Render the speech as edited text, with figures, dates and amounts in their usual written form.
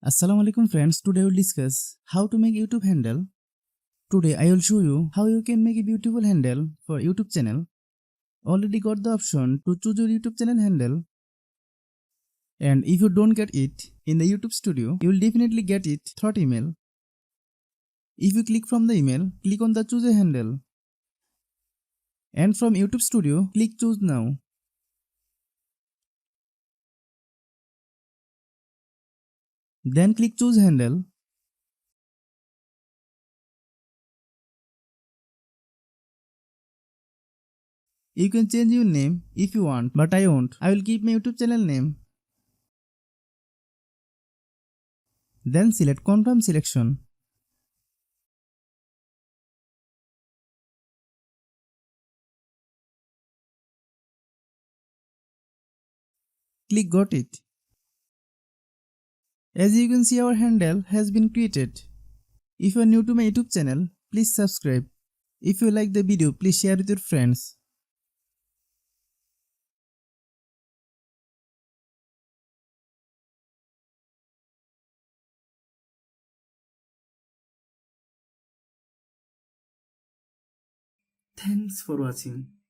Assalamu alaikum friends, today we'll discuss how to make YouTube handle. Today I will show you how you can make a beautiful handle for YouTube channel. Already got the option to choose your YouTube channel handle, and if you don't get it in the YouTube studio, you will definitely get it through email. If you click from the email, click on the choose a handle, and from YouTube studio click choose now. Then click choose handle. You can change your name if you want, but I won't. I will keep my YouTube channel name. Then select confirm selection. Click got it. As you can see, our handle has been created. If you are new to my YouTube channel, please subscribe. If you like the video, please share with your friends. Thanks for watching.